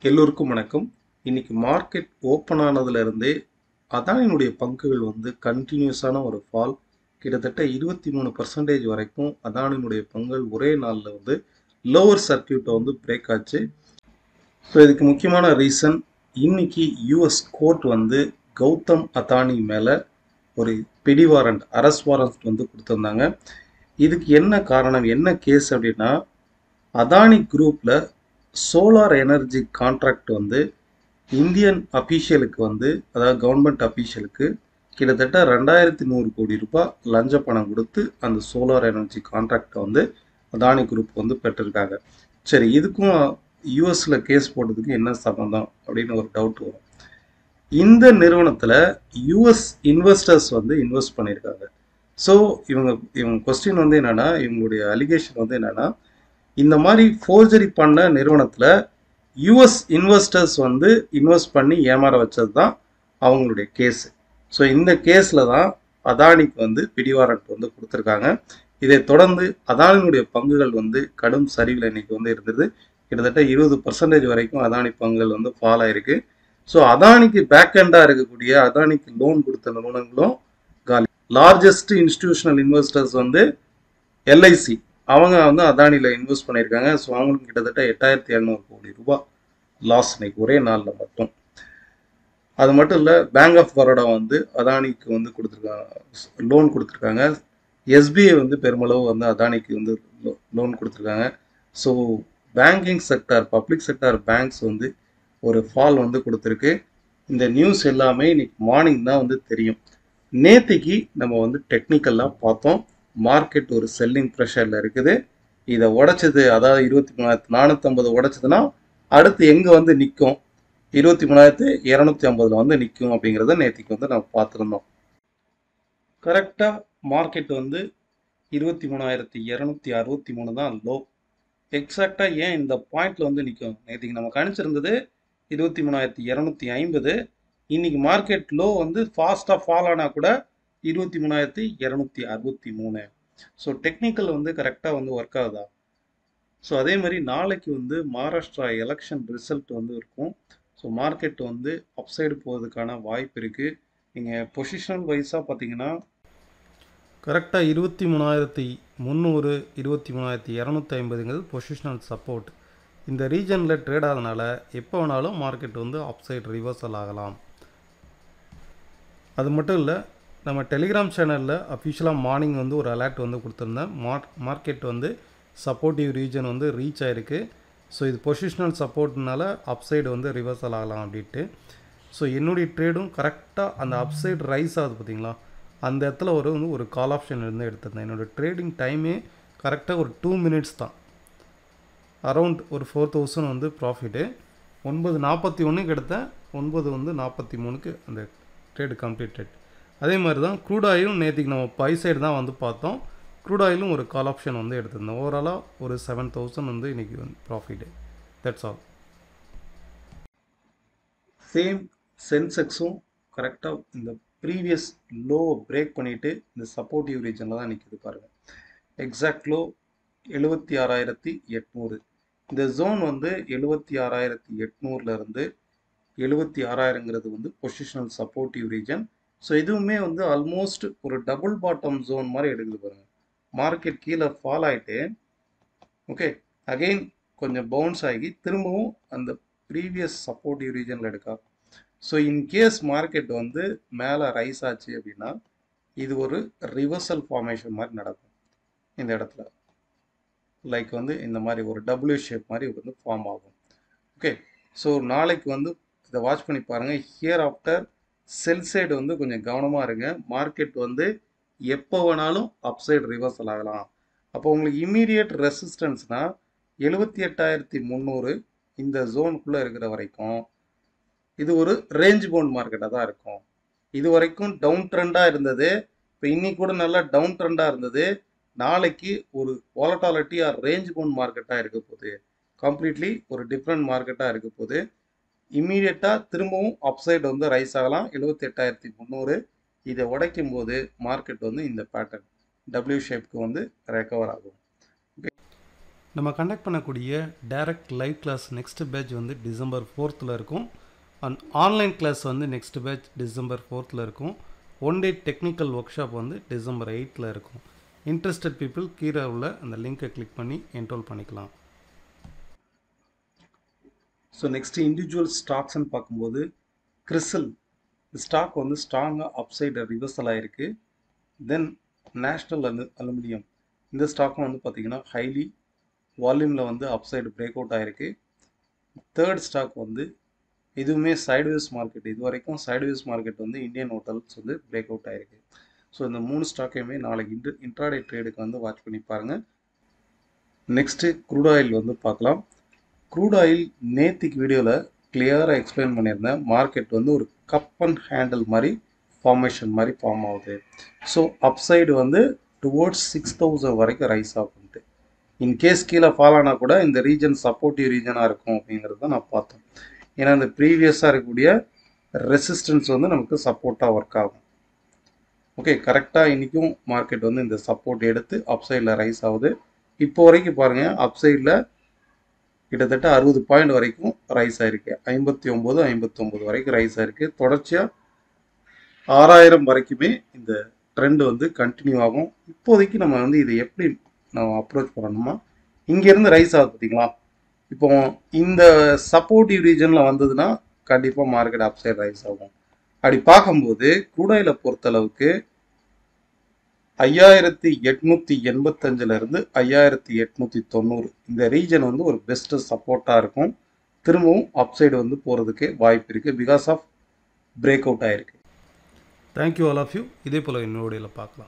எல்லோருக்கும் வணக்கம். இன்னைக்கு மார்க்கெட் ஓப்பன் ஆனதுல இருந்தே அதானியினுடைய பங்குகள் வந்து கண்டினியூஸான ஒரு ஃபால். கிட்டத்தட்ட 23% வரைக்கும் அதானியினுடைய பங்குகள் ஒரே நாளில் வந்து லோவர் சர்க்கியூட்டை வந்து பிரேக் ஆச்சு. ஸோ இதுக்கு முக்கியமான ரீசன், இன்னைக்கு யூஎஸ் கோர்ட் வந்து கௌதம் அதானி மேலே ஒரு பிடிவாரண்ட் அரெஸ்ட் வாரண்ட் வந்து கொடுத்துருந்தாங்க. இதுக்கு என்ன காரணம், என்ன கேஸ் அப்படின்னா, அதானி குரூப்பில் சோலார் எனர்ஜி கான்ட்ராக்ட் வந்து இந்தியன் அஃபீஷியலுக்கு வந்து, அதாவது கவர்மெண்ட் அஃபீஷியலுக்கு கிட்டத்தட்ட 2100 கோடி ரூபாய் லஞ்ச பணம் கொடுத்து அந்த சோலார் எனர்ஜி கான்ட்ராக்டை வந்து அதானி குரூப் வந்து பெற்றிருக்காங்க. சரி, இதுக்கும் யூஎஸ்ல கேஸ் போட்டதுக்கு என்ன சம்பந்தம் அப்படின்னு ஒரு டவுட் வரும். இந்த நிறுவனத்தில் யூஎஸ் இன்வெஸ்டர்ஸ் வந்து இன்வெஸ்ட் பண்ணியிருக்காங்க. ஸோ இவங்க கொஸ்டின் வந்து என்னன்னா, இவங்களுடைய அலிகேஷன் வந்து என்னன்னா, இந்த மாதிரி ஃபோர்ஜரி பண்ண நிறுவனத்தில் யூஎஸ் இன்வெஸ்டர்ஸ் வந்து இன்வெஸ்ட் பண்ணி ஏமாற வச்சது தான் அவங்களுடைய கேஸு. ஸோ இந்த கேஸில் தான் அதானிக்கு வந்து பிடிவாரண்ட் வந்து கொடுத்துருக்காங்க. இதை தொடர்ந்து அதானியுடைய பங்குகள் வந்து கடும் சரிவில் இன்னைக்கு வந்து இருந்தது. கிட்டத்தட்ட 20% வரைக்கும் அதானி பங்குகள் வந்து ஃபால் ஆயிருக்கு. ஸோ அதானிக்கு பேக் எண்டாக இருக்கக்கூடிய, அதானிக்கு லோன் கொடுத்த நிறுவனங்களும் காலி. லார்ஜஸ்ட் இன்ஸ்டிடியூஷனல் இன்வெஸ்டர்ஸ் வந்து எல்ஐசி, அவங்க வந்து அதானியில் இன்வெஸ்ட் பண்ணியிருக்காங்க. ஸோ அவங்களுக்கு கிட்டத்தட்ட 8700 கோடி ரூபாய் லாஸ் இன்னைக்கு ஒரே நாளில் மட்டும். அது மட்டும் இல்லை, பேங்க் ஆஃப் பரோடா வந்து அதானிக்கு வந்து கொடுத்துருக்காங்க, லோன் கொடுத்துருக்காங்க. எஸ்பிஐ வந்து பெருமளவு வந்து அதானிக்கு வந்து லோன் கொடுத்துருக்காங்க. So banking sector, public sector banks வந்து ஒரு ஃபால் வந்து கொடுத்துருக்கு. இந்த நியூஸ் எல்லாமே இன்னைக்கு மார்னிங் தான் வந்து தெரியும். நேத்திக்கு நம்ம வந்து டெக்னிக்கலாக பார்த்தோம். மார்க்கெட் ஒரு செல்லிங் ப்ரெஷரில் இருக்குது. இதை உடைச்சது, அதாவது 23,450 உடைச்சதுன்னா அடுத்து எங்கே வந்து நிற்கும், 23,250 வந்து நிற்கும் அப்படிங்கிறத நேத்திக்கு வந்து நம்ம பார்த்துருந்தோம். கரெக்டாக மார்க்கெட் வந்து 23,263 தான் லோ. எக்ஸாக்டாக ஏன் இந்த பாயிண்ட்ல வந்து நிற்கும், நேத்திக்கு நம்ம கணிச்சிருந்தது 23,250. இன்னைக்கு மார்க்கெட் லோ வந்து ஃபாஸ்ட்டாக ஃபால் ஆனால் கூட 23,263. ஸோ டெக்னிக்கல் வந்து கரெக்டாக வந்து ஒர்க் ஆகுதா? ஸோ அதே மாதிரி நாளைக்கு வந்து மகாராஷ்டிரா எலெக்ஷன் ரிசல்ட் வந்து இருக்கும். ஸோ மார்க்கெட் வந்து அப்சைடு போகிறதுக்கான வாய்ப்பு இருக்குது. நீங்கள் பொசிஷனல் வைஸாக பார்த்தீங்கன்னா கரெக்டாக 23,300, 23,250 பொசிஷனல் சப்போர்ட். இந்த ரீஜனில் ட்ரேட் ஆகிறதுனால எப்போ வேணாலும் மார்க்கெட் வந்து அப்சைட் ரிவர்சல் ஆகலாம். அது மட்டும் இல்லை, நம்ம டெலிகிராம் சேனலில் அஃபிஷியலாக மார்னிங் வந்து ஒரு அலர்ட் வந்து கொடுத்துருந்தேன். மார்க்கெட் வந்து சப்போர்ட்டிவ் ரீஜன் வந்து ரீச் ஆகிருக்கு. ஸோ இது பொசிஷனல் சப்போர்ட்னால அப்சைடு வந்து ரிவர்சல் ஆகலாம் அப்படின்ட்டு. ஸோ என்னுடைய ட்ரேடும் கரெக்டாக அந்த அப்சைடு ரைஸ் ஆகுது பார்த்தீங்களா, அந்த இடத்துல ஒரு கால் ஆப்ஷன் இருந்து எடுத்திருந்தேன். என்னோடய ட்ரேடிங் டைமே கரெக்டாக ஒரு 2 மினிட்ஸ் தான். அரவுண்ட் ஒரு 4,000 வந்து ப்ராஃபிட்டு. 9:41 எடுத்தேன், 9:43 அந்த ட்ரேடு கம்ப்ளீட்டட். அதே மாதிரி தான் க்ரூட் ஆயிலும் நேற்றுக்கு நம்ம பை சைடு தான் வந்து பார்த்தோம். க்ரூட் ஆயிலும் ஒரு கால் ஆப்ஷன் வந்து எடுத்திருந்தோம். ஓவராலாக ஒரு 7,000 வந்து இன்றைக்கி வந்து ப்ராஃபிட்டு. That's all. சேம் சென்செக்ஸும் கரெக்டாக இந்த ப்ரீவியஸ் லோ பிரேக் பண்ணிவிட்டு இந்த சப்போர்ட்டிவ் ரீஜனில் தான் நிற்கிது பாருங்கள். Exact low 76,800. இந்த ஜோன் வந்து 76,800 76,000 வந்து பொசிஷனல் சப்போர்ட்டிவ் ரீஜன். ஸோ இதுவுமே வந்து ஆல்மோஸ்ட் ஒரு டபுள் பாட்டம் ஜோன் மாதிரி எடுக்குது பாருங்கள். மார்க்கெட் கீழே ஃபால் ஆகிட்டு, ஓகே, அகெயின் கொஞ்சம் பவுன்ஸ் ஆகி திரும்பவும் அந்த ப்ரீவியஸ் சப்போர்ட்டிவ் ரீஜனில் எடுக்கா. ஸோ இன்கேஸ் மார்க்கெட் வந்து மேலே ரைஸ் ஆச்சு அப்படின்னா இது ஒரு ரிவர்சல் ஃபார்மேஷன் மாதிரி நடக்கும். இந்த இடத்துல லைக் வந்து இந்த மாதிரி ஒரு டபுள்யூ ஷேப் மாதிரி வந்து ஃபார்ம் ஆகும். ஓகே, ஸோ நாளைக்கு வந்து இதை வாட்ச் பண்ணி பாருங்கள். ஹியர் ஆஃப்டர் செல் சைடு வந்து கொஞ்சம் கவனமாக இருங்க. மார்க்கெட் வந்து எப்போ வேணாலும் அப்சைடு ரிவர்சல் ஆகலாம். அப்போ உங்களுக்கு இம்மீடியட் ரெசிஸ்டன்ஸ்னால் 78,300 இந்த ஜோனுக்குள்ளே இருக்கிற வரைக்கும் இது ஒரு ரேஞ்ச் பவுண்ட் மார்க்கெட்டாக தான் இருக்கும். இது வரைக்கும் டவுன் ட்ரெண்டாக இருந்தது. இப்போ இன்னைக்கு கூட நல்லா டவுன் ட்ரெண்டாக இருந்தது. நாளைக்கு ஒரு வாலட்டாலிட்டி ஆர் ரேஞ்ச் பவுண்ட் மார்க்கெட்டாக இருக்க போகுது. கம்ப்ளீட்லி ஒரு டிஃப்ரெண்ட் மார்க்கெட்டாக இருக்க போகுது. இம்மீடியட்டாக திரும்பவும் அப்சைடு வந்து ரைஸ் ஆகலாம் 78,300. இதை உடைக்கும் போது மார்க்கெட் வந்து இந்த பேட்டர்ன் டபிள்யூ ஷேப்க்கு வந்து ரெக்கவர் ஆகும். நம்ம கண்டக்ட் பண்ணக்கூடிய direct live class next batch வந்து டிசம்பர் 4th இருக்கும். அண்ட் ஆன்லைன் கிளாஸ் வந்து நெக்ஸ்ட் பேட்ச் டிசம்பர் 4th இருக்கும். One day technical workshop வந்து டிசம்பர் 8th இருக்கும். இன்ட்ரெஸ்டட் பீப்புள் கீழே உள்ள அந்த லிங்கை கிளிக் பண்ணி என்ரோல் பண்ணிக்கலாம். ஸோ நெக்ஸ்ட்டு இண்டிவிஜுவல் ஸ்டாக்ஸ்ன்னு பார்க்கும்போது கிறிசல் ஸ்டாக் வந்து ஸ்ட்ராங்காக அப்சைடு ரிவர்சல் ஆகிருக்கு. தென் நேஷ்னல் அலுமினியம் இந்த ஸ்டாக்கும் வந்து பார்த்திங்கன்னா ஹைலி வால்யூமில் வந்து அப்சைடு பிரேக் அவுட் ஆகிருக்கு. தேர்ட் ஸ்டாக் வந்து இதுவுமே சைட்வேஸ் மார்க்கெட், இது வரைக்கும் சைட்வேஸ் மார்க்கெட் வந்து இந்தியன் ஹோட்டல்ஸ் வந்து பிரேக் அவுட் ஆகிருக்கு. ஸோ இந்த 3 ஸ்டாக்கையுமே நாளைக்கு இன்ட்ராடே ட்ரேடுக்கு வந்து வாட்ச் பண்ணி பாருங்கள். நெக்ஸ்ட்டு க்ரூட் ஆயில் வந்து பார்க்கலாம். க்ரூட் ஆயில் நேத்திக்கு வீடியோவில் கிளியராக எக்ஸ்பிளைன் பண்ணியிருந்தேன். மார்க்கெட் வந்து ஒரு கப் அண்ட் ஹேண்டில் மாதிரி ஃபார்மேஷன் மாதிரி ஃபார்ம் ஆகுது. ஸோ அப்சைடு வந்து டுவோர்ட்ஸ் 6000 வரைக்கும் ரைஸ் ஆகுன்ட்டு. இன்கேஸ் கீழே ஃபால் ஆனால் கூட இந்த ரீஜன் சப்போர்ட்டிவ் ரீஜனாக இருக்கும் அப்படிங்கிறது தான் நான் பார்த்தோம். ஏன்னா இந்த ப்ரீவியஸாக இருக்கக்கூடிய ரெசிஸ்டன்ஸ் வந்து நமக்கு சப்போர்ட்டாக ஒர்க் ஆகும். ஓகே, கரெக்டாக இன்றைக்கும் மார்க்கெட் வந்து இந்த சப்போர்ட் எடுத்து அப்சைடில் ரைஸ் ஆகுது. இப்போ வரைக்கும் பாருங்கள், அப்சைடில் கிட்டத்தட்ட 60 பாயிண்ட் வரைக்கும் ரைஸ் ஆகிருக்கு. 59 வரைக்கும் ரைஸ் ஆகிருக்கு. தொடர்ச்சியாக 6000 வரைக்குமே இந்த ட்ரெண்ட் வந்து கண்டினியூ ஆகும். இப்போதைக்கு நம்ம வந்து இதை எப்படி நம்ம அப்ரோச் பண்ணணுமா, இங்கேருந்து ரைஸ் ஆகுது பார்த்தீங்களா, இப்போ இந்த சப்போர்ட்டிவ் ரீஜனில் வந்ததுன்னா கண்டிப்பாக மார்க்கெட் அப்சைட் ரைஸ் ஆகும். அப்படி பார்க்கும்போது க்ரூட் ஆயிலை பொறுத்தளவுக்கு 5885 5890 இந்த ரீஜன் வந்து ஒரு பெஸ்ட் சப்போர்ட்டாக இருக்கும். திரும்பவும் அப்சைடு வந்து போகிறதுக்கு வாய்ப்பு இருக்குது பிகாஸ் ஆஃப் பிரேக் அவுட் ஆகிருக்கு. Thank you all of you. இதே போல் இன்னொரு வீடியோவில் பார்க்கலாம்.